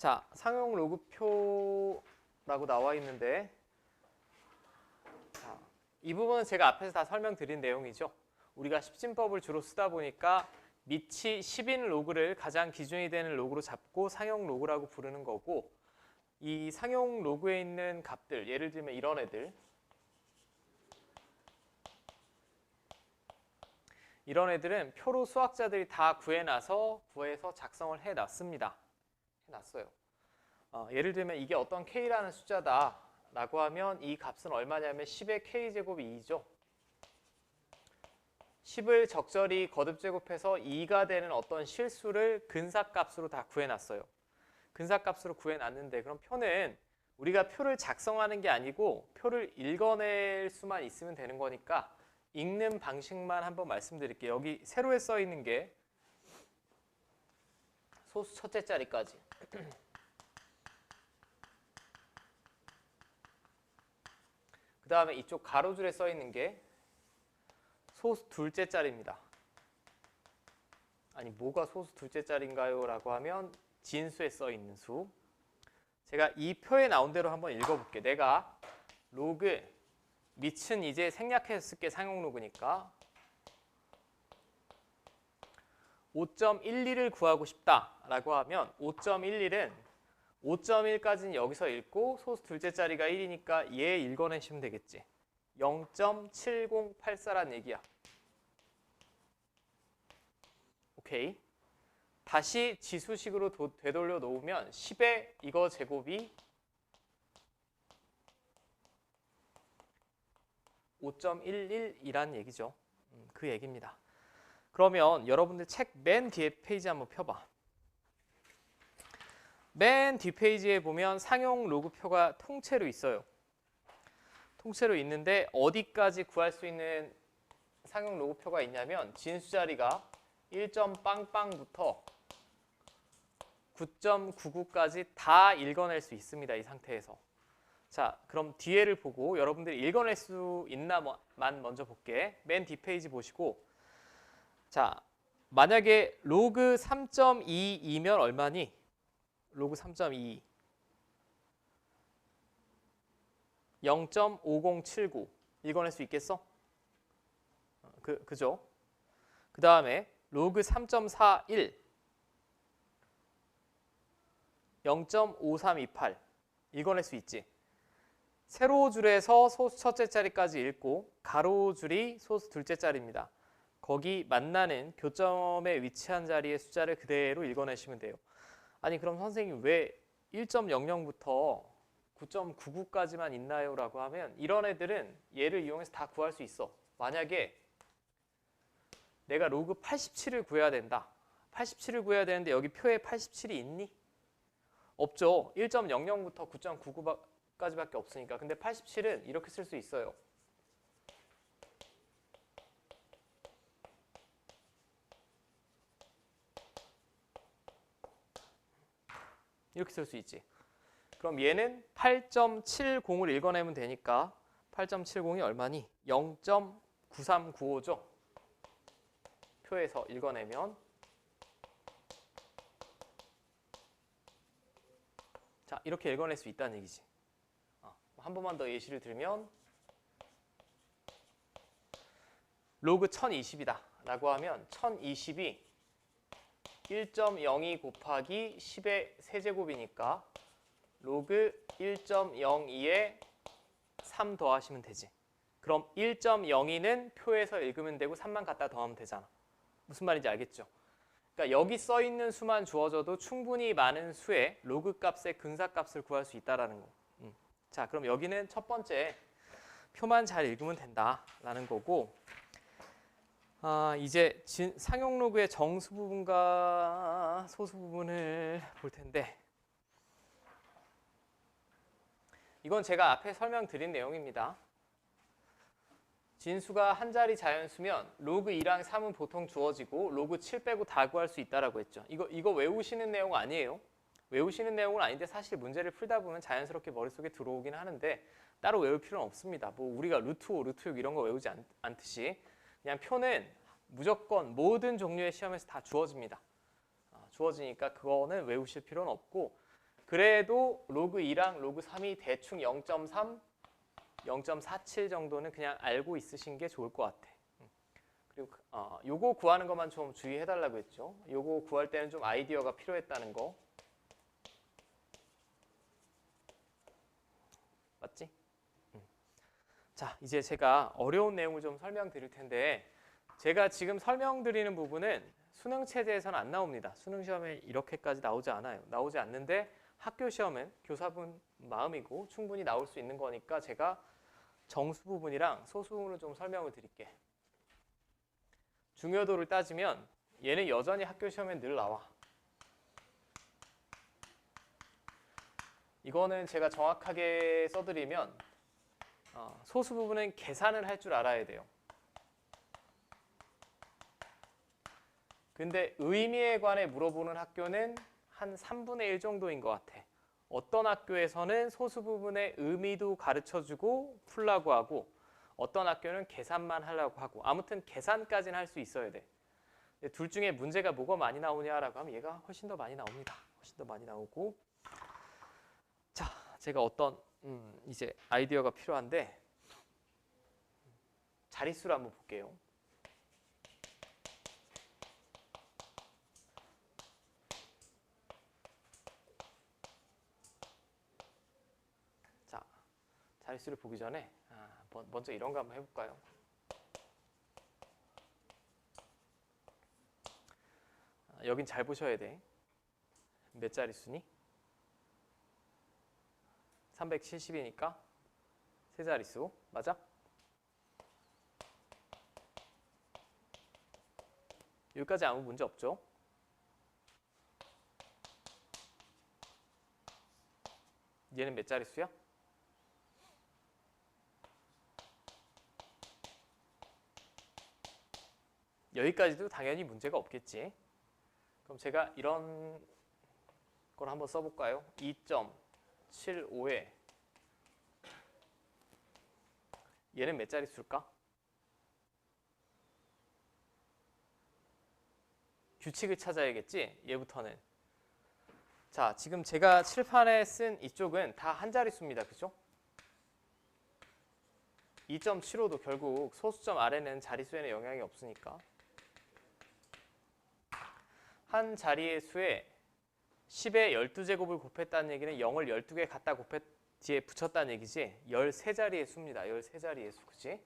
자, 상용 로그표라고 나와 있는데 자, 이 부분은 제가 앞에서 다 설명드린 내용이죠. 우리가 십진법을 주로 쓰다 보니까 밑이 10인 로그를 가장 기준이 되는 로그로 잡고 상용 로그라고 부르는 거고, 이 상용 로그에 있는 값들, 예를 들면 이런 애들, 이런 애들은 표로 수학자들이 다 구해서 작성을 해놨습니다. 해놨어요. 예를 들면 이게 어떤 k라는 숫자다 라고 하면 이 값은 얼마냐면 10의 k제곱이 2죠. 10을 적절히 거듭제곱해서 2가 되는 어떤 실수를 근사값으로 다 구해놨어요. 근사값으로 구해놨는데, 그럼 표는 우리가 표를 작성하는 게 아니고 표를 읽어낼 수만 있으면 되는 거니까 읽는 방식만 한번 말씀드릴게요. 여기 세로에 써 있는 게 소수 첫째 자리까지. 그 다음에 이쪽 가로줄에 써 있는 게 소수 둘째 자리입니다. 아니, 뭐가 소수 둘째 자리인가요? 라고 하면 진수에 써 있는 수. 제가 이 표에 나온 대로 한번 읽어볼게. 내가 로그 밑은 이제 생략해서 쓸게. 상용 로그니까 5.12를 구하고 싶다라고 하면 5.11은 5.1까지는 여기서 읽고 소수 둘째 자리가 1이니까 얘 읽어내시면 되겠지. 0.7084란 얘기야. 오케이. 다시 지수식으로 되돌려 놓으면 10의 이거 제곱이 5.11이란 얘기죠. 그 얘기입니다. 그러면 여러분들 책 맨 뒤에 페이지 한번 펴봐. 맨 뒷페이지에 보면 상용 로그표가 통째로 있어요. 통째로 있는데 어디까지 구할 수 있는 상용 로그표가 있냐면 진수 자리가 1.빵빵부터 9.99까지 다 읽어낼 수 있습니다. 이 상태에서. 자, 그럼 뒤에를 보고 여러분들이 읽어낼 수 있나만 먼저 볼게. 맨 뒷페이지 보시고, 자, 만약에 로그 3.22면 얼마니? 로그 3.22 0.5079 읽어낼 수 있겠어? 그죠? 그 다음에 로그 3.41 0.5328 읽어낼 수 있지. 세로줄에서 소수 첫째 자리까지 읽고 가로줄이 소수 둘째 자리입니다. 거기 만나는 교점에 위치한 자리의 숫자를 그대로 읽어내시면 돼요. 아니, 그럼 선생님 왜 1.00부터 9.99까지만 있나요? 라고 하면 이런 애들은 얘를 이용해서 다 구할 수 있어. 만약에 내가 로그 87을 구해야 된다. 87을 구해야 되는데 여기 표에 87이 있니? 없죠. 1.00부터 9.99까지밖에 없으니까. 근데 87은 이렇게 쓸 수 있어요. 이렇게 쓸 수 있지. 그럼 얘는 8.70을 읽어내면 되니까 8.70이 얼마니? 0.9395죠. 표에서 읽어내면. 자, 이렇게 읽어낼 수 있다는 얘기지. 한 번만 더 예시를 들면 로그 1020이다 라고 하면 1020이 1.02 곱하기 10의 세제곱이니까 로그 1.02에 3 더하시면 되지. 그럼 1.02는 표에서 읽으면 되고 3만 갖다 더하면 되잖아. 무슨 말인지 알겠죠? 그러니까 여기 써 있는 수만 주어져도 충분히 많은 수의 로그 값의 근사값을 구할 수 있다라는 거. 자, 그럼 여기는 첫 번째 표만 잘 읽으면 된다라는 거고, 이제 상용 로그의 정수 부분과 소수 부분을 볼 텐데, 이건 제가 앞에 설명드린 내용입니다. 진수가 한 자리 자연수면 로그 2랑 3은 보통 주어지고 로그 7 빼고 다 구할 수 있다라고 했죠. 이거 외우시는 내용 아니에요. 외우시는 내용은 아닌데 사실 문제를 풀다 보면 자연스럽게 머릿속에 들어오긴 하는데 따로 외울 필요는 없습니다. 뭐 우리가 루트 5, 루트 6 이런 거 외우지 않듯이 그냥 표는 무조건 모든 종류의 시험에서 다 주어집니다. 주어지니까 그거는 외우실 필요는 없고, 그래도 로그 2랑 로그 3이 대충 0.3, 0.47 정도는 그냥 알고 있으신 게 좋을 것 같아. 그리고 요거 구하는 것만 좀 주의해달라고 했죠. 요거 구할 때는 좀 아이디어가 필요했다는 거. 맞지? 자, 이제 제가 어려운 내용을 좀 설명드릴 텐데 제가 지금 설명드리는 부분은 수능 체제에서는 안 나옵니다. 수능 시험에 이렇게까지 나오지 않아요. 나오지 않는데 학교 시험은 교사분 마음이고 충분히 나올 수 있는 거니까 제가 정수 부분이랑 소수 부분을 좀 설명을 드릴게. 중요도를 따지면 얘는 여전히 학교 시험에 늘 나와. 이거는 제가 정확하게 써드리면 소수 부분은 계산을 할 줄 알아야 돼요. 근데 의미에 관해 물어보는 학교는 한 3분의 1 정도인 것 같아. 어떤 학교에서는 소수 부분의 의미도 가르쳐주고 풀라고 하고 어떤 학교는 계산만 하려고 하고 아무튼 계산까지는 할 수 있어야 돼. 둘 중에 문제가 뭐가 많이 나오냐라고 하면 얘가 훨씬 더 많이 나옵니다. 훨씬 더 많이 나오고 자, 제가 어떤 이제 아이디어가 필요한데 자릿수를 한번 볼게요. 자, 자릿수를 보기 전에 먼저 이런 거 한번 해볼까요? 여긴 잘 보셔야 돼. 몇 자릿수니? 370이니까 세 자릿수 맞아? 여기까지 아무 문제 없죠? 얘는 몇 자릿수야? 여기까지도 당연히 문제가 없겠지. 그럼 제가 이런 걸 한번 써볼까요? 2.75에 얘는 몇 자릿수일까? 규칙을 찾아야겠지? 얘부터는. 자, 지금 제가 칠판에 쓴 이쪽은 다 한 자릿수입니다. 그죠? 2.75도 결국 소수점 아래는 자릿수에는 영향이 없으니까 한 자리의 수에 10의 12제곱을 곱했다는 얘기는 0을 12개 갖다 뒤에 붙였다는 얘기지. 13자리의 수입니다. 13자리의 수. 그치?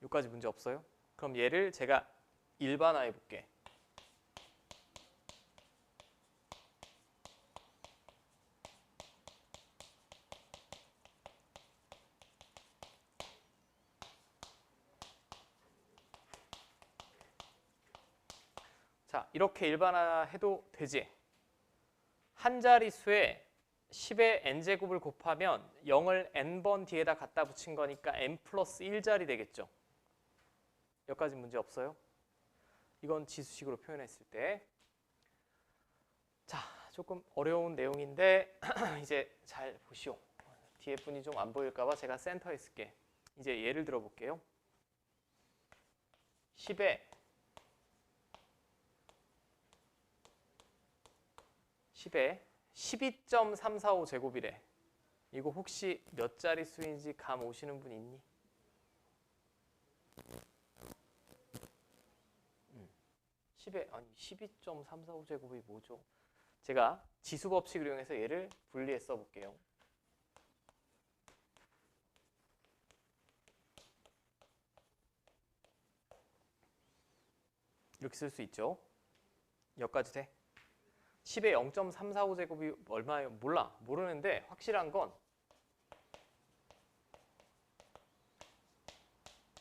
여기까지 문제 없어요? 그럼 얘를 제가 일반화해 볼게. 자, 이렇게 일반화해도 되지. 한 자릿수에 10의 n제곱을 곱하면 0을 n번 뒤에다 갖다 붙인 거니까 n 플러스 1자리 되겠죠. 여기까지 문제 없어요? 이건 지수식으로 표현했을 때. 자, 조금 어려운 내용인데 이제 잘 보시오. 뒤에 분이 좀 안 보일까 봐 제가 센터에 쓸게. 이제 예를 들어 볼게요. 10에 12.345 제곱이래. 이거 혹시 몇 자릿수인지 감 오시는 분 있니? 10에 아니 12.345 제곱이 뭐죠? 제가 지수 법칙을 이용해서 얘를 분리해 써볼게요. 이렇게 쓸 수 있죠. 여기까지 돼? 10의 0.345 제곱이 얼마예요? 몰라. 모르는데 확실한 건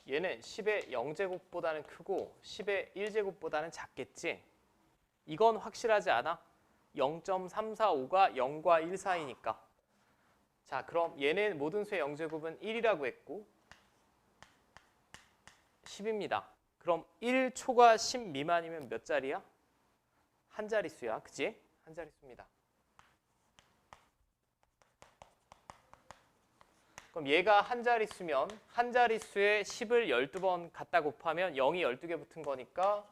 얘는 10의 0제곱보다는 크고 10의 1제곱보다는 작겠지. 이건 확실하지 않아? 0.345가 0과 1 사이니까. 자, 그럼 얘는 모든 수의 0제곱은 1이라고 했고 10입니다. 그럼 1초가 10 미만이면 몇 자리야? 한 자릿수야. 그치? 한 자릿수입니다. 그럼 얘가 한 자릿수면 한 자릿수에 10을 12번 갖다 곱하면 0이 12개 붙은 거니까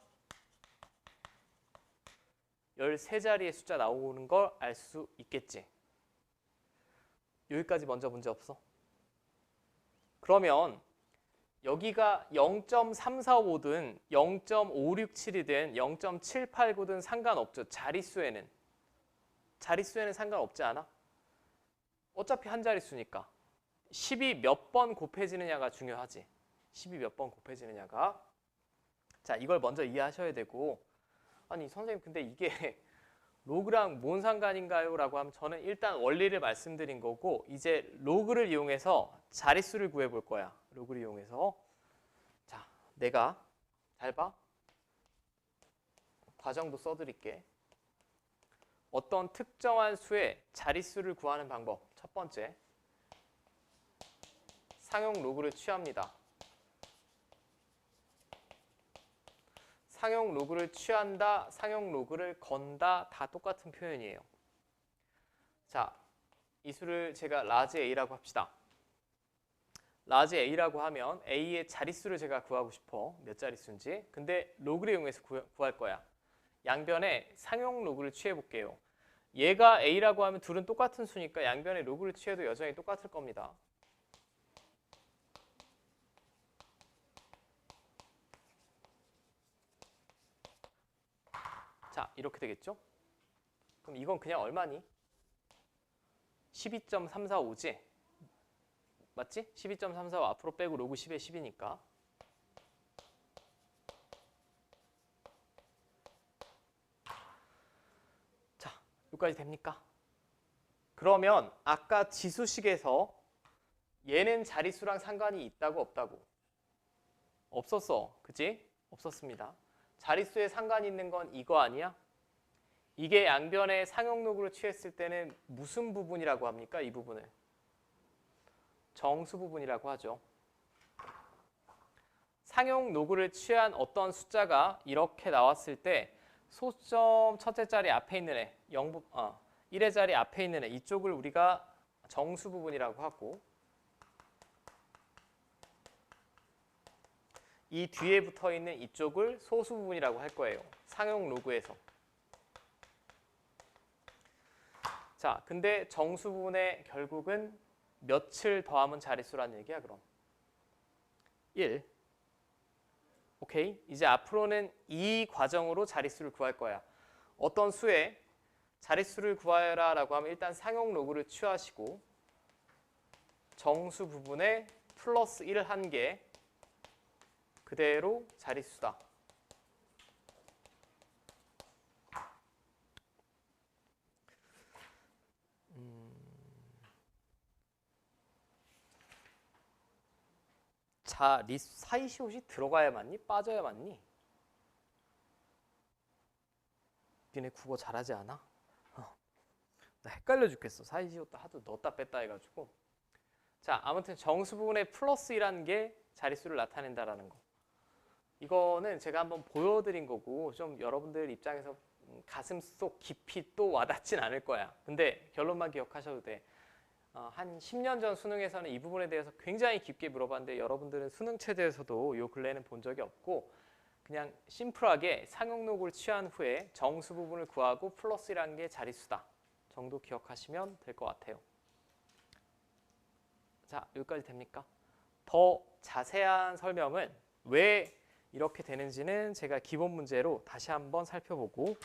13자리의 숫자 나오는 걸 알 수 있겠지. 여기까지 먼저 문제 없어? 그러면 여기가 0.345든 0.567이든 0.789든 상관없죠. 자릿수에는 상관없지 않아? 어차피 한 자릿수니까 10이 몇 번 곱해지느냐가 중요하지. 10이 몇 번 곱해지느냐가. 자, 이걸 먼저 이해하셔야 되고, 아니 선생님 근데 이게 로그랑 뭔 상관인가요? 라고 하면 저는 일단 원리를 말씀드린 거고, 이제 로그를 이용해서 자릿수를 구해 볼 거야. 로그를 이용해서. 자, 내가 잘 봐. 과정도 써드릴게. 어떤 특정한 수의 자릿수를 구하는 방법. 첫 번째, 상용 로그를 취합니다. 상용 로그를 취한다, 상용 로그를 건다 다 똑같은 표현이에요. 자, 이 수를 제가 라지 A라고 합시다. 라지 A라고 하면 A의 자릿수를 제가 구하고 싶어. 몇 자릿수인지. 근데 로그를 이용해서 구할 거야. 양변에 상용 로그를 취해 볼게요. 얘가 A라고 하면 둘은 똑같은 수니까 양변에 로그를 취해도 여전히 똑같을 겁니다. 자, 이렇게 되겠죠? 그럼 이건 그냥 얼마니? 12.345지? 맞지? 12.345 앞으로 빼고 로그 10에 10이니까. 자, 여기까지 됩니까? 그러면 아까 지수식에서 얘는 자릿수랑 상관이 있다고 없다고? 없었어. 그치? 없었습니다. 자릿수에 상관이 있는 건 이거 아니야? 이게 양변의 상용 로그를 취했을 때는 무슨 부분이라고 합니까? 이 부분을. 정수 부분이라고 하죠. 상용 로그를 취한 어떤 숫자가 이렇게 나왔을 때 소수점 첫째 자리 앞에 있는 애, 1의 자리 앞에 있는 애 이쪽을 우리가 정수 부분이라고 하고, 이 뒤에 붙어 있는 이쪽을 소수 부분이라고 할 거예요. 상용 로그에서. 자, 근데 정수 부분의 결국은 몇을 더하면 자릿수라는 얘기야, 그럼. 1. 오케이? 이제 앞으로는 이 과정으로 자릿수를 구할 거야. 어떤 수에 자릿수를 구하라 라고 하면 일단 상용 로그를 취하시고 정수 부분에 플러스 1 한 개 그대로 자릿수다. 자, 사이시옷이 들어가야 맞니? 빠져야 맞니? 니네 국어 잘하지 않아? 나 헷갈려 죽겠어. 사이시옷도 하도 넣었다 뺐다 해가지고. 자, 아무튼 정수 부분에 플러스 1라는 게 자릿수를 나타낸다라는 거. 이거는 제가 한번 보여드린 거고 좀 여러분들 입장에서 가슴 속 깊이 또 와닿진 않을 거야. 근데 결론만 기억하셔도 돼. 한 10년 전 수능에서는 이 부분에 대해서 굉장히 깊게 물어봤는데 여러분들은 수능 체제에서도 요 근래에는 본 적이 없고 그냥 심플하게 상용 로그를 취한 후에 정수 부분을 구하고 플러스 1라는 게 자릿수다 정도 기억하시면 될 것 같아요. 자, 여기까지 됩니까? 더 자세한 설명은 왜 이렇게 되는지는 제가 기본 문제로 다시 한번 살펴보고,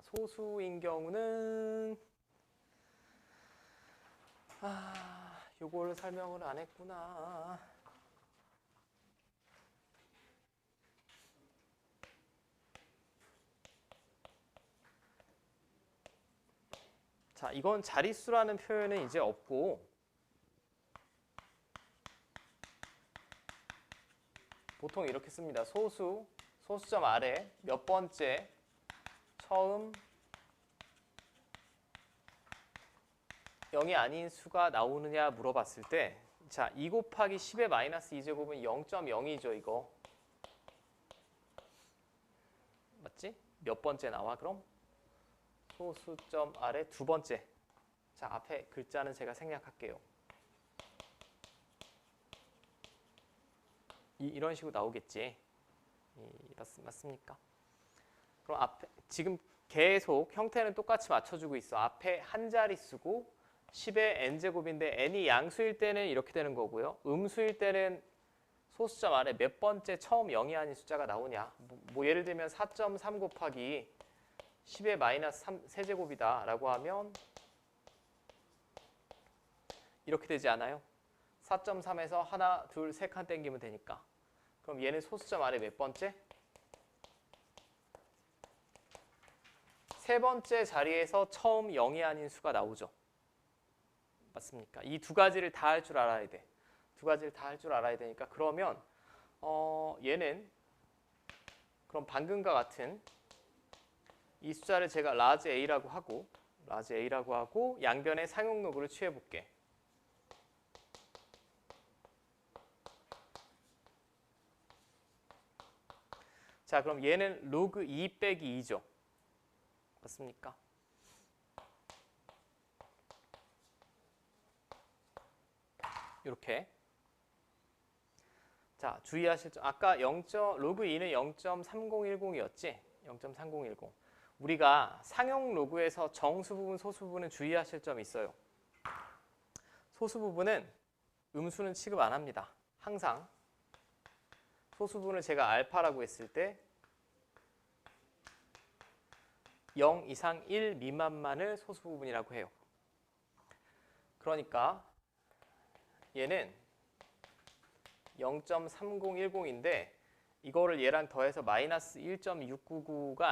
소수인 경우는 요걸 설명을 안 했구나. 자, 이건 자릿수라는 표현은 이제 없고 보통 이렇게 씁니다. 소수점 아래 몇 번째 처음 0이 아닌 수가 나오느냐 물어봤을 때, 자, 2 곱하기 10의 마이너스 2제곱은 0.0이죠, 이거. 맞지? 몇 번째 나와, 그럼? 소수점 아래 두 번째. 자, 앞에 글자는 제가 생략할게요. 이런 식으로 나오겠지. 맞습니까? 그럼 앞에 지금 계속 형태는 똑같이 맞춰주고 있어. 앞에 한 자릿수고 10의 n제곱인데 n이 양수일 때는 이렇게 되는 거고요. 음수일 때는 소수점 아래 몇 번째 처음 0이 아닌 숫자가 나오냐. 뭐 예를 들면 4.3 곱하기 10의 마이너스 3세제곱이다 라고 하면 이렇게 되지 않아요? 4.3에서 하나, 둘, 세 칸 땡기면 되니까. 그럼 얘는 소수점 아래 몇 번째? 세 번째 자리에서 처음 0이 아닌 수가 나오죠. 맞습니까? 이 두 가지를 다 할 줄 알아야 돼. 두 가지를 다 할 줄 알아야 되니까 그러면 얘는 그럼 방금과 같은 이 숫자를 제가 라지 A라고 하고 양변의 상용 로그를 취해 볼게. 자, 그럼 얘는 로그 2 빼기 2죠. 맞습니까? 이렇게. 자, 주의하실 점. 아까 로그 2는 0.3010이었지? 0.3010. 우리가 상용 로그에서 정수 부분, 소수 부분은 주의하실 점이 있어요. 소수 부분은 음수는 취급 안 합니다. 항상 소수 부분을 제가 알파라고 했을 때 0 이상 1 미만만을 소수 부분이라고 해요. 그러니까 얘는 0.3010인데 이거를 얘랑 더해서 마이너스 1.699가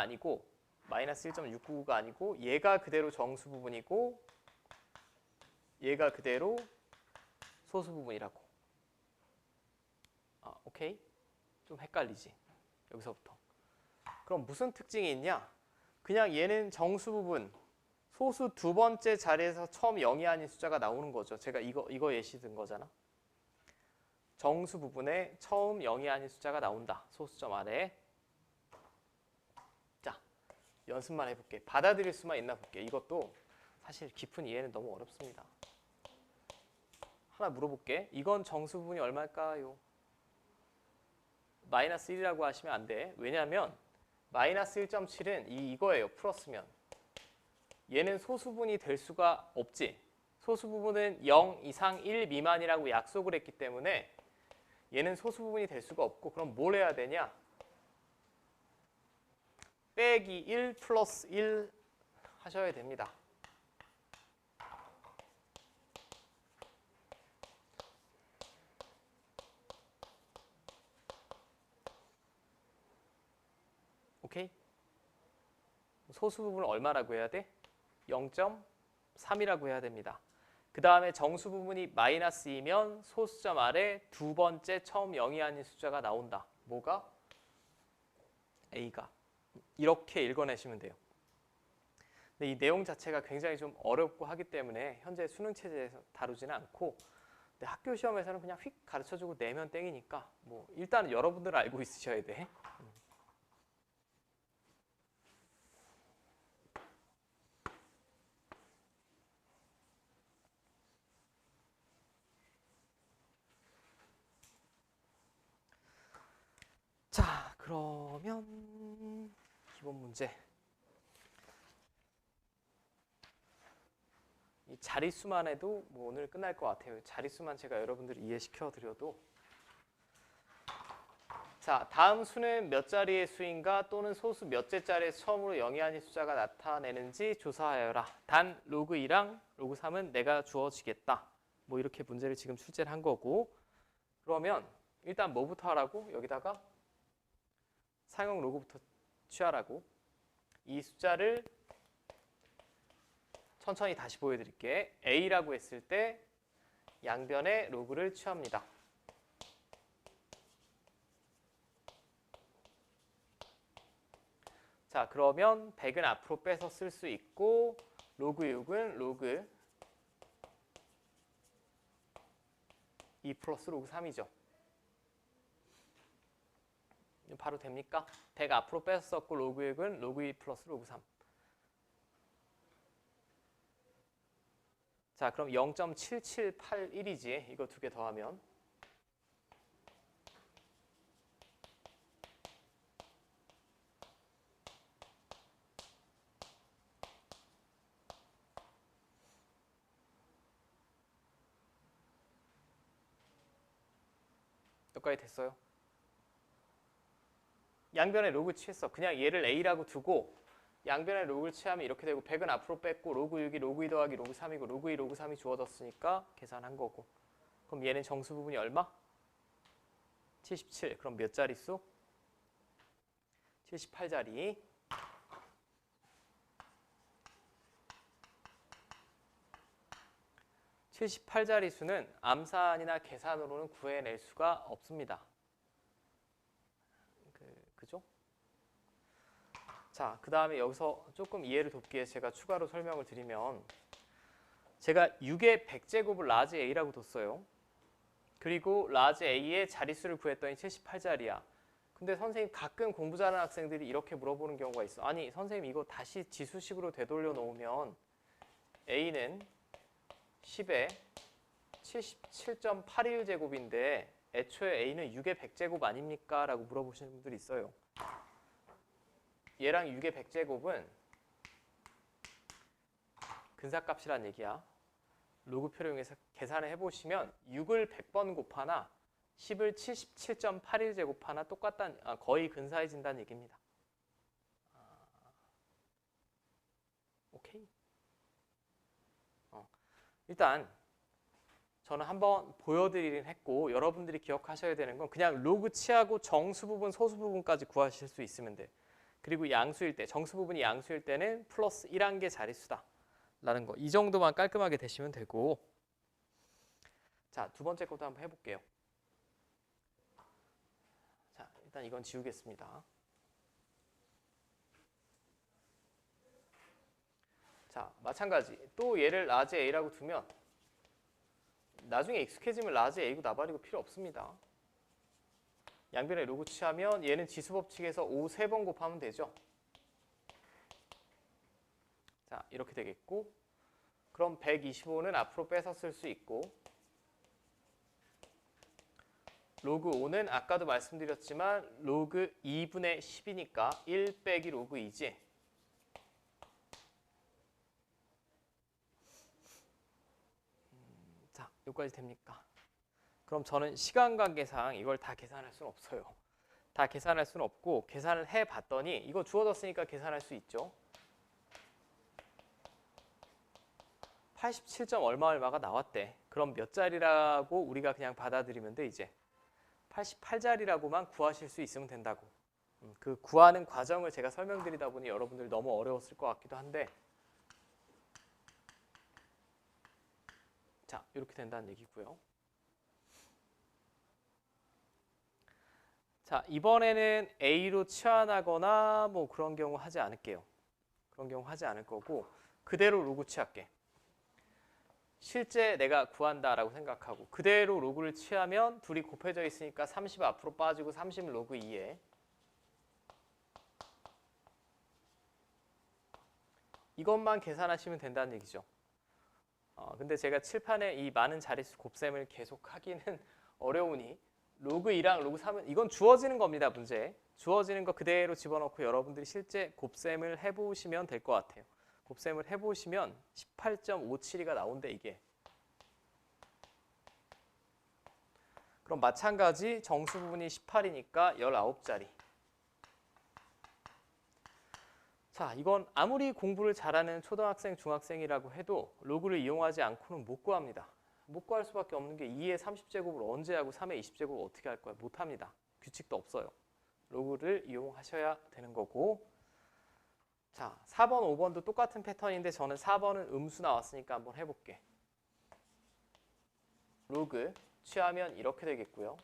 아니고 얘가 그대로 정수 부분이고 얘가 그대로 소수 부분이라고. 오케이? 좀 헷갈리지? 여기서부터. 그럼 무슨 특징이 있냐? 그냥 얘는 정수 부분, 소수 두 번째 자리에서 처음 0이 아닌 숫자가 나오는 거죠. 제가 이거 예시 든 거잖아. 정수 부분에 처음 0이 아닌 숫자가 나온다. 소수점 아래에. 자, 연습만 해볼게. 받아들일 수만 있나 볼게. 이것도 사실 깊은 이해는 너무 어렵습니다. 하나 물어볼게. 이건 정수 부분이 얼마일까요? 마이너스 1이라고 하시면 안 돼. 왜냐하면 마이너스 1.7은 이거예요. 풀었으면. 얘는 소수분이 될 수가 없지. 소수 부분은 0 이상 1 미만이라고 약속을 했기 때문에 얘는 소수 부분이 될 수가 없고 그럼 뭘 해야 되냐? 빼기 1 플러스 1 하셔야 됩니다. 오케이? 소수 부분을 얼마라고 해야 돼? 0.3이라고 해야 됩니다. 그 다음에 정수 부분이 마이너스 2면 소수점 아래 두 번째 처음 0이 아닌 숫자가 나온다. 뭐가? A가. 이렇게 읽어내시면 돼요. 근데 이 내용 자체가 굉장히 좀 어렵고 하기 때문에 현재 수능 체제에서 다루지는 않고 근데 학교 시험에서는 그냥 휙 가르쳐주고 내면 땡이니까 뭐 일단은 여러분들 알고 있으셔야 돼. 자, 그러면 기본 문제. 이 자릿수만 해도 뭐 오늘 끝날 것 같아요. 자릿수만 제가 여러분들 이해시켜 드려도. 자, 다음 수는 몇 자리의 수인가 또는 소수 몇째 자리에서 처음으로 0이 아닌 숫자가 나타내는지 조사하여라. 단 로그 2랑 로그 3은 내가 주어지겠다. 뭐 이렇게 문제를 지금 출제를 한 거고. 그러면 일단 뭐부터 하라고? 여기다가 상용 로그부터 취하라고. 이 숫자를 천천히 다시 보여드릴게. A라고 했을 때 양변의 로그를 취합니다. 자, 그러면 100은 앞으로 빼서 쓸 수 있고 로그 6은 로그 2 플러스 로그 3이죠. 바로 됩니까? 100 앞으로 빼서 썼고 로그 6은 로그 2 플러스 로그 3. 자, 그럼 0.7781이지. 이거 두 개 더하면 정도까지 됐어요? 양변에 로그 취했어. 그냥 얘를 A라고 두고 양변에 로그를 취하면 이렇게 되고 100은 앞으로 뺐고 로그 6이 로그 2 더하기 로그 3이고 로그 2 로그 3이 주어졌으니까 계산한 거고. 그럼 얘는 정수 부분이 얼마? 77. 그럼 몇 자릿수? 78자리. (78자릿수는) 암산이나 계산으로는 구해낼 수가 없습니다. 그죠? 자, 그 다음에 여기서 조금 이해를 돕기 위해 제가 추가로 설명을 드리면, 제가 6의 100제곱을 라지 A라고 뒀어요. 그리고 라지 A의 자릿수를 구했더니 78자리야. 근데 선생님, 가끔 공부 잘하는 학생들이 이렇게 물어보는 경우가 있어. 아니 선생님, 이거 다시 지수식으로 되돌려 놓으면 A는 10에 77.81제곱인데 애초에 A는 6의 100제곱 아닙니까? 라고 물어보시는 분들이 있어요. 얘랑 6의 100제곱은 근사값이란 얘기야. 로그표를 이용해서 계산을 해보시면 6을 100번 곱하나 10을 77.81제곱하나 똑같다는, 거의 근사해진다는 얘기입니다. 오케이. 일단 저는 한번 보여드리긴 했고, 여러분들이 기억하셔야 되는 건 그냥 로그 취하고 정수 부분, 소수 부분까지 구하실 수 있으면 돼. 그리고 양수일 때, 정수 부분이 양수일 때는 플러스 1한 개 자릿수다 라는 거. 이 정도만 깔끔하게 되시면 되고, 자, 두 번째 것도 한번 해볼게요. 자, 일단 이건 지우겠습니다. 자, 마찬가지. 또 얘를 라지 A라고 두면 나중에 익숙해지면 라지 A고 나발이고 필요 없습니다. 양변에 로그 취하면 얘는 지수법칙에서 5 3번 곱하면 되죠. 자, 이렇게 되겠고, 그럼 125는 앞으로 빼서 쓸 수 있고, 로그 5는 아까도 말씀드렸지만 로그 2분의 10이니까 1 빼기 로그 2지. 자, 여기까지 됩니까? 그럼 저는 시간 관계상 이걸 다 계산할 수는 없어요. 다 계산할 수는 없고, 계산을 해봤더니 이거 주어졌으니까 계산할 수 있죠. 87점 얼마 얼마가 나왔대. 그럼 몇 자리라고 우리가 그냥 받아들이면 돼. 이제 88자리라고만 구하실 수 있으면 된다고. 그 구하는 과정을 제가 설명드리다 보니 여러분들 너무 어려웠을 것 같기도 한데, 자, 이렇게 된다는 얘기고요. 자, 이번에는 A로 치환하거나 뭐 그런 경우 하지 않을게요. 그런 경우 하지 않을 거고, 그대로 로그 취할게. 실제 내가 구한다라고 생각하고 그대로 로그를 취하면 둘이 곱해져 있으니까 30 앞으로 빠지고 30 로그 2에 이것만 계산하시면 된다는 얘기죠. 근데 제가 칠판에 이 많은 자릿수 곱셈을 계속 하기는 어려우니 로그 2랑 로그 3은 이건 주어지는 겁니다. 문제. 주어지는 거 그대로 집어넣고 여러분들이 실제 곱셈을 해보시면 될 것 같아요. 곱셈을 해보시면 18.572가 나온대 이게. 그럼 마찬가지 정수 부분이 18이니까 19자리. 자, 이건 아무리 공부를 잘하는 초등학생, 중학생이라고 해도 로그를 이용하지 않고는 못 구합니다. 못 구할 수밖에 없는 게 2의 30제곱을 언제 하고 3의 20제곱을 어떻게 할 거야? 못합니다. 규칙도 없어요. 로그를 이용하셔야 되는 거고, 자, 4번, 5번도 똑같은 패턴인데 저는 4번은 음수 나왔으니까 한번 해볼게. 로그 취하면 이렇게 되겠고요.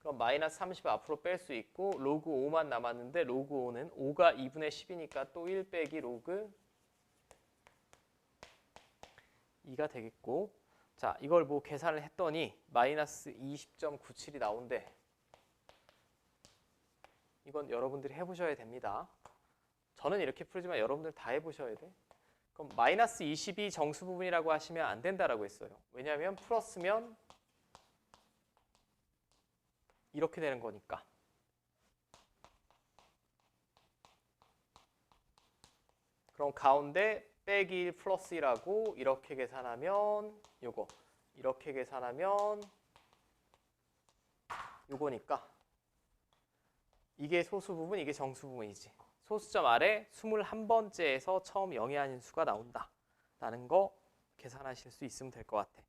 그럼 마이너스 30 앞으로 뺄 수 있고 로그 5만 남았는데 로그 5는 5가 2분의 10이니까 또 1 빼기 로그 2가 되겠고, 자, 이걸 뭐 계산을 했더니 마이너스 20.97이 나온대. 이건 여러분들이 해보셔야 됩니다. 저는 이렇게 풀지만 여러분들 다 해보셔야 돼. 그럼 마이너스 20이 정수 부분이라고 하시면 안 된다라고 했어요. 왜냐하면 플러스면 이렇게 되는 거니까. 그럼 가운데 빼기 1 플러스 1하고 이렇게 계산하면 요거, 이렇게 계산하면 요거니까 이게 소수 부분, 이게 정수 부분이지. 소수점 아래 21번째에서 처음 0이 아닌 수가 나온다 라는 거 계산하실 수 있으면 될 것 같아.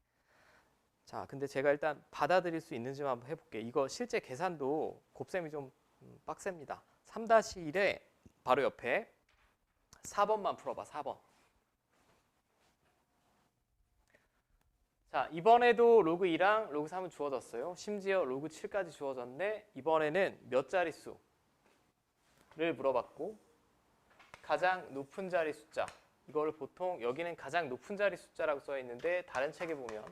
자, 근데 제가 일단 받아들일 수 있는지만 한번 해볼게. 이거 실제 계산도 곱셈이 좀 빡셉니다. 3-1에 바로 옆에 4번만 풀어봐. 4번. 자, 이번에도 로그 2랑 로그 3은 주어졌어요. 심지어 로그 7까지 주어졌는데 이번에는 몇 자릿수를 물어봤고 가장 높은 자리 숫자, 이걸 보통 여기는 가장 높은 자리 숫자라고 써 있는데 다른 책에 보면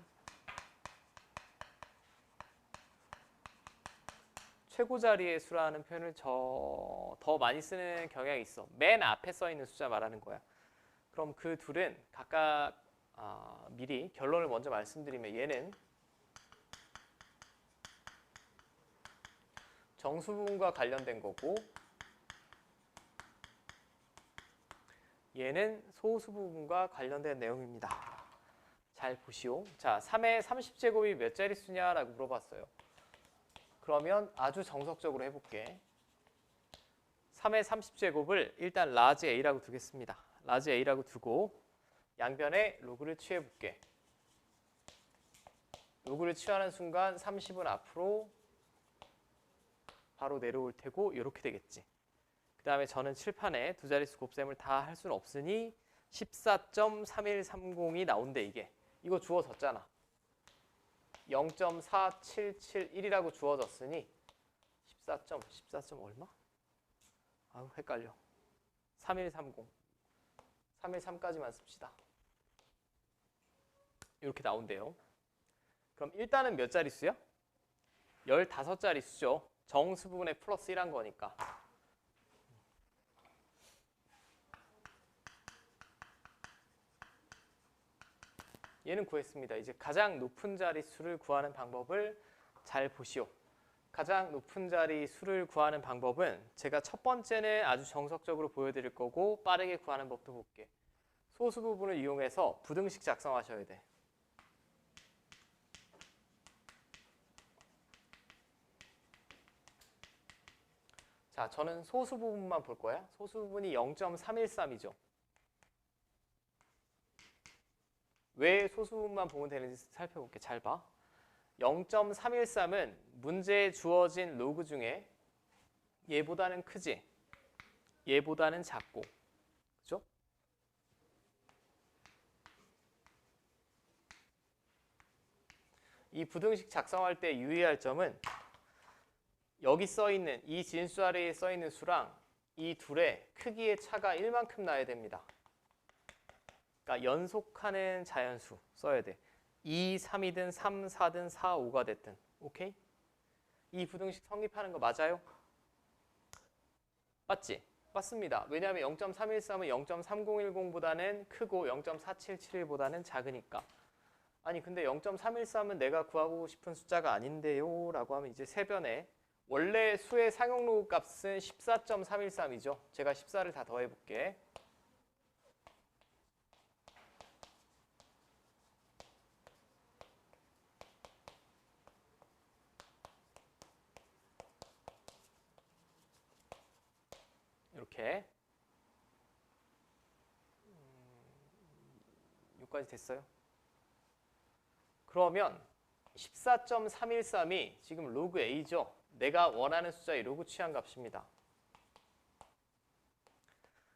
최고 자리의 수라는 표현을 더 많이 쓰는 경향이 있어. 맨 앞에 써 있는 숫자 말하는 거야. 그럼 그 둘은 각각 미리 결론을 먼저 말씀드리면 얘는 정수 부분과 관련된 거고 얘는 소수 부분과 관련된 내용입니다. 잘 보시오. 자, 3의 30제곱이 몇 자릿수냐라고 물어봤어요. 그러면 아주 정석적으로 해볼게. 3의 30제곱을 일단 라지 A라고 두겠습니다. 라지 A라고 두고 양변에 로그를 취해볼게. 로그를 취하는 순간 30은 앞으로 바로 내려올 테고 이렇게 되겠지. 그 다음에 저는 칠판에 두 자릿수 곱셈을 다 할 수는 없으니 14.3130이 나온대 이게. 이거 주어졌잖아. 0.4771이라고 주어졌으니 14 얼마? 아우 헷갈려. 3130. 313까지만 씁시다. 이렇게 나온대요. 그럼 일단은 몇 자릿수야? 15자릿수죠. 정수 부분에 플러스 1한 거니까. 얘는 구했습니다. 이제 가장 높은 자릿수를 구하는 방법을 잘 보시오. 가장 높은 자릿수를 구하는 방법은 제가 첫 번째는 아주 정석적으로 보여드릴 거고 빠르게 구하는 법도 볼게. 소수 부분을 이용해서 부등식 작성하셔야 돼. 자, 저는 소수 부분만 볼 거야. 소수 부분이 0.313이죠. 왜 소수 부분만 보면 되는지 살펴볼게. 잘 봐. 0.313은 문제에 주어진 로그 중에 얘보다는 크지? 얘보다는 작고. 그죠? 이 부등식 작성할 때 유의할 점은 여기 써있는 이 진수 아래에 써있는 수랑 이 둘의 크기의 차가 1만큼 나야 됩니다. 그러니까 연속하는 자연수 써야 돼. 2, 3이든 3, 4든 4, 5가 됐든. 오케이? 이 부등식 성립하는 거 맞아요? 맞지? 맞습니다. 왜냐하면 0.313은 0.3010보다는 크고 0.4771보다는 작으니까. 아니 근데 0.313은 내가 구하고 싶은 숫자가 아닌데요 라고 하면 이제 세변에 원래 수의 상용 로그 값은 14.313이죠. 제가 14를 다 더해볼게. 이렇게 6까지 됐어요. 그러면 14.313이 지금 로그 A죠. 내가 원하는 숫자의 로그 취한 값입니다.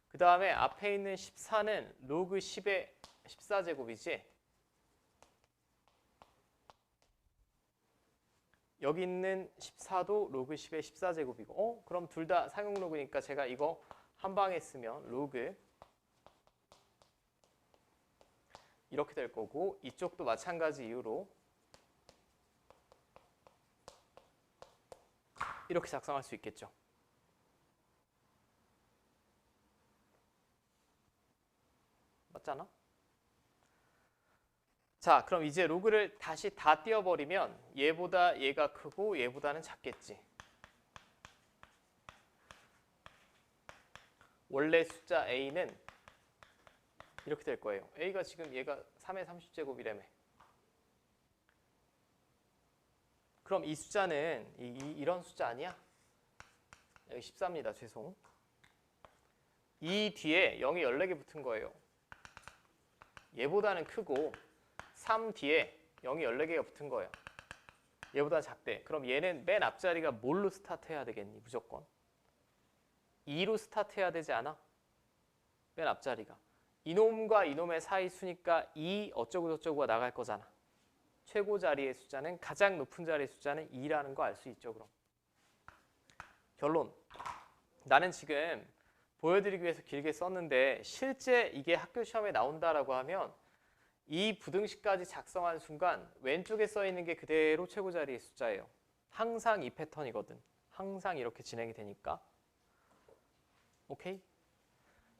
그 다음에 앞에 있는 14는 로그 10의 14제곱이지. 여기 있는 14도 로그 10의 14제곱이고 그럼 둘 다 상용 로그니까 제가 이거 한 방에 쓰면 로그 이렇게 될 거고 이쪽도 마찬가지 이유로 이렇게 작성할 수 있겠죠. 맞잖아? 자, 그럼 이제 로그를 다시 다 띄워버리면 얘보다 얘가 크고 얘보다는 작겠지. 원래 숫자 A는 이렇게 될 거예요. A가 지금 얘가 3의 30제곱이라며. 그럼 이 숫자는 이런 숫자 아니야? 여기 14입니다. 죄송. 이 뒤에 0이 14개 붙은 거예요. 얘보다는 크고 3 뒤에 0이 14개가 붙은 거예요. 얘보다 작대. 그럼 얘는 맨 앞자리가 뭘로 스타트해야 되겠니? 무조건 2로 스타트해야 되지 않아? 맨 앞자리가. 이놈과 이놈의 사이 수니까 2 어쩌고 저쩌고가 나갈 거잖아. 최고 자리의 숫자는, 가장 높은 자리의 숫자는 2라는 거 알 수 있죠. 그럼 결론. 나는 지금 보여드리기 위해서 길게 썼는데 실제 이게 학교 시험에 나온다라고 하면 이 부등식까지 작성하는 순간 왼쪽에 써 있는 게 그대로 최고 자리의 숫자예요. 항상 이 패턴이거든. 항상 이렇게 진행이 되니까. 오케이?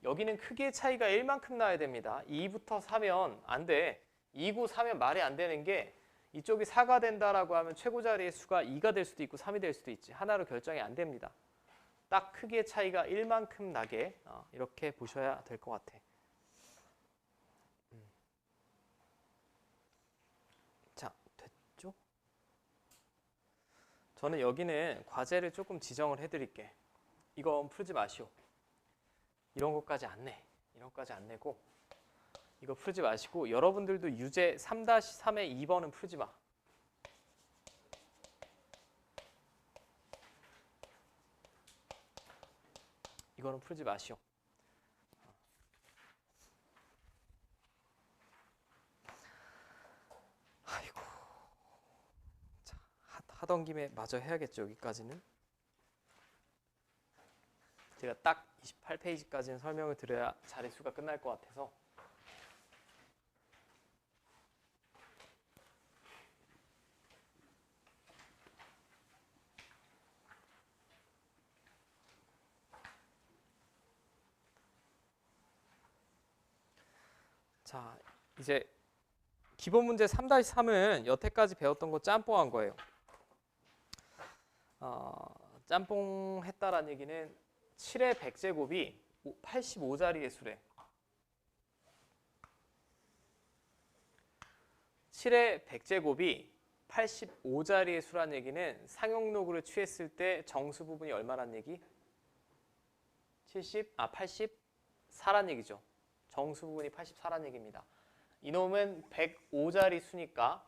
여기는 크기의 차이가 1만큼 나야 됩니다. 2부터 4면 안 돼. 2고 4면 말이 안 되는 게 이쪽이 4가 된다라고 하면 최고 자리의 수가 2가 될 수도 있고 3이 될 수도 있지. 하나로 결정이 안 됩니다. 딱 크기의 차이가 1만큼 나게 이렇게 보셔야 될 것 같아. 자, 됐죠? 저는 여기는 과제를 조금 지정을 해드릴게. 이건 풀지 마시오. 이런 것까지 안 내. 이런 것까지 안 내고 이거 풀지 마시고 여러분들도 유제 3-3의 2번은 풀지 마. 이거는 풀지 마시오. 아이고. 자, 하던 김에 마저 해야겠죠. 여기까지는. 제가 딱 28페이지까지는 설명을 드려야 자릿수가 끝날 것 같아서. 자, 이제 기본 문제 3-3은 여태까지 배웠던 거 짬뽕한 거예요. 짬뽕 했다라는 얘기는 7의 100제곱이 85자리의 수래. 7의 100제곱이 85자리의 수란 얘기는 상용로그를 취했을 때 정수 부분이 얼마란 얘기? 84란 얘기죠. 정수 부분이 84란 얘기입니다. 이놈은 105자리 수니까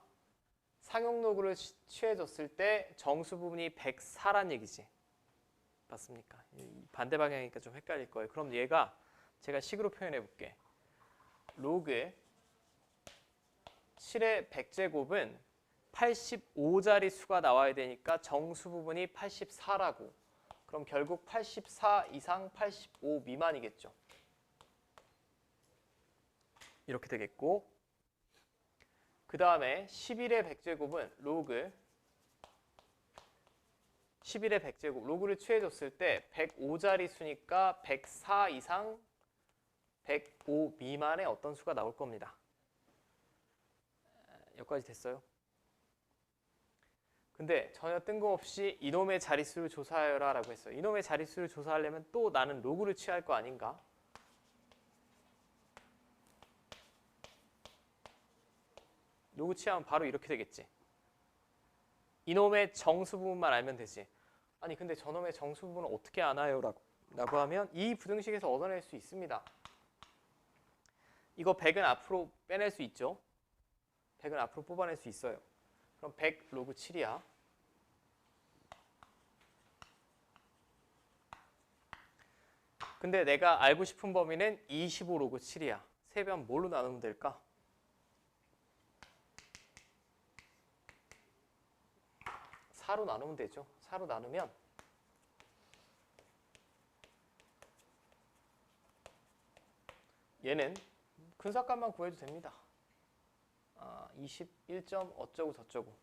상용로그를 취해줬을 때 정수 부분이 104란 얘기지. 맞습니까? 반대 방향이니까 좀 헷갈릴 거예요. 그럼 얘가 제가 식으로 표현해 볼게. 로그 7의 100제곱은 85자리 수가 나와야 되니까 정수 부분이 84라고. 그럼 결국 84 이상 85 미만이겠죠. 이렇게 되겠고, 그 다음에 11의 100제곱은 로그 11의 100제곱, 로그를 취해줬을 때 105자리 수니까 104 이상 105 미만의 어떤 수가 나올 겁니다. 여기까지 됐어요? 근데 전혀 뜬금없이 이놈의 자릿수를 조사하여라 라고 했어요. 이놈의 자릿수를 조사하려면 또 나는 로그를 취할 거 아닌가? 로그 취하면 바로 이렇게 되겠지. 이놈의 정수 부분만 알면 되지. 아니 근데 저놈의 정수 부분은 어떻게 아나요? 라고 하면 이 부등식에서 얻어낼 수 있습니다. 이거 100은 앞으로 빼낼 수 있죠. 100은 앞으로 뽑아낼 수 있어요. 그럼 100 로그 7이야. 근데 내가 알고 싶은 범위는 25 로그 7이야. 세변 뭘로 나누면 될까? 4로 나누면 되죠. 4로 나누면 얘는 근사값만 구해도 됩니다. 21점 어쩌고 저쩌고.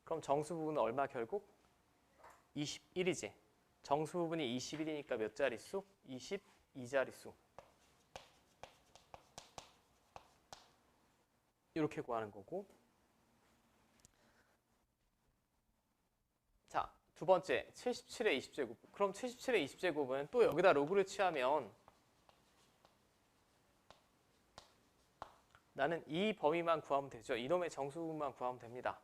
그럼 정수 부분은 얼마 결국? 21이지. 정수 부분이 21이니까 몇 자릿수? 22자릿수. 이렇게 구하는 거고. 자, 두 번째 77의 20제곱. 그럼 77의 20제곱은 또 여기다 로그를 취하면 나는 이 범위만 구하면 되죠. 이놈의 정수분만 구하면 됩니다.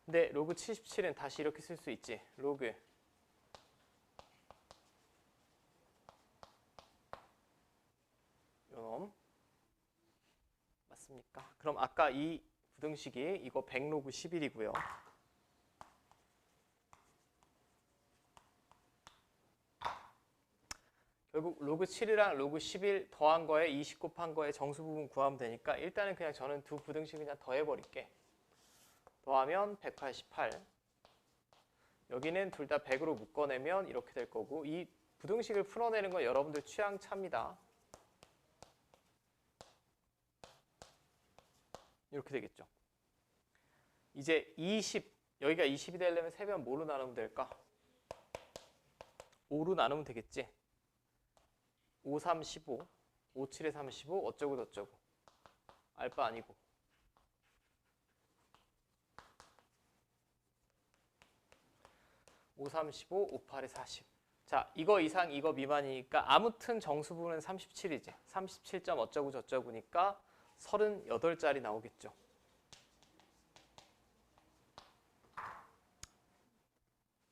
근데 로그 77은 다시 이렇게 쓸 수 있지. 로그 요놈 맞습니까? 그럼 아까 이 부등식이 이거 100 로그 11이고요. 결국 로그 7이랑 로그 11 더한 거에 20 곱한 거에 정수 부분 구하면 되니까 일단은 그냥 저는 두 부등식 그냥 더해버릴게. 더하면 188. 여기는 둘 다 100으로 묶어내면 이렇게 될 거고 이 부등식을 풀어내는 건 여러분들 취향 차입니다. 이렇게 되겠죠. 이제 20, 여기가 20이 되려면 세변 뭐로 나누면 될까? 5로 나누면 되겠지. 5, 3, 15, 5, 7에 35 어쩌고 저쩌고 알바 아니고 5, 3, 15, 5, 8에 40. 자, 이거 이상 이거 미만이니까 아무튼 정수분은 37이지. 37점 어쩌고 저쩌고니까 38자리 나오겠죠.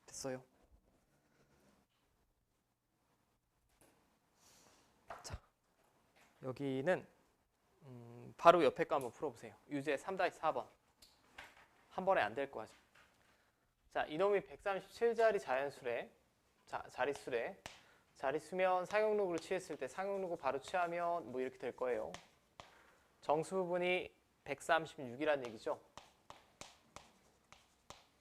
됐어요. 자, 여기는 바로 옆에 거 한번 풀어보세요. 유제 3-4번. 한 번에 안 될 거야. 자, 이놈이 137자리 자연수래. 자, 자릿수래. 자릿수면 상용로그로 취했을 때 상용로그 바로 취하면 뭐 이렇게 될 거예요. 정수 부분이 136이란 얘기죠.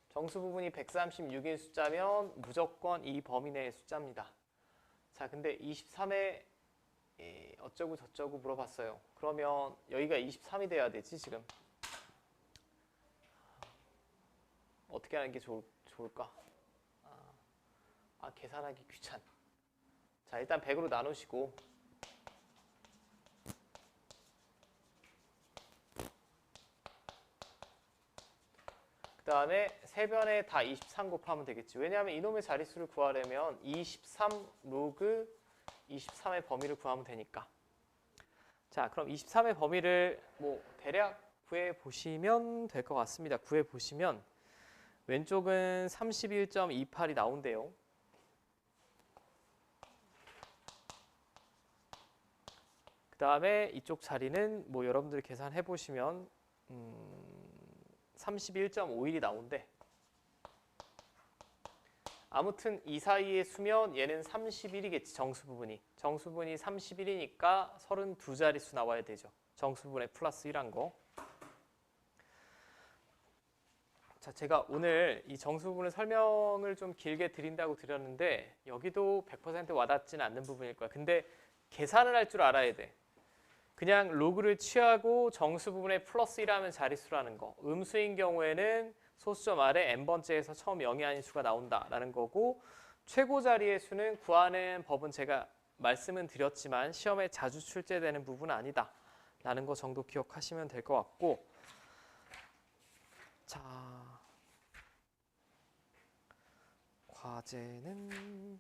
정수 부분이 136인 숫자면 무조건 이 범위 내의 숫자입니다. 자, 근데 23에 어쩌고 저쩌고 물어봤어요. 그러면 여기가 23이 돼야 되지 지금. 어떻게 하는 게 좋을까? 계산하기 귀찮. 자, 일단 100으로 나누시고 그 다음에 세 변에 다 23 곱하면 되겠지. 왜냐하면 이놈의 자릿수를 구하려면 23 로그 23의 범위를 구하면 되니까. 자, 그럼 23의 범위를 뭐 대략 구해 보시면 될 것 같습니다. 구해 보시면 왼쪽은 31.28이 나온대요. 그 다음에 이쪽 자리는 뭐 여러분들이 계산해 보시면 31.51이 나온대. 아무튼 이 사이에 수면 얘는 31이겠지. 정수 부분이. 정수 부분이 31이니까 32자릿수 나와야 되죠. 정수 부분에 플러스 1한 거. 자, 제가 오늘 이 정수 부분을 설명을 좀 길게 드린다고 드렸는데 여기도 100% 와닿지는 않는 부분일 거야. 근데 계산을 할 줄 알아야 돼. 그냥 로그를 취하고 정수 부분에 플러스 1하면 자릿수라는 거. 음수인 경우에는 소수점 아래 n번째에서 처음 0이 아닌 수가 나온다라는 거고 최고 자리의 수는 구하는 법은 제가 말씀은 드렸지만 시험에 자주 출제되는 부분은 아니다 라는 거 정도 기억하시면 될 것 같고 자, 과제는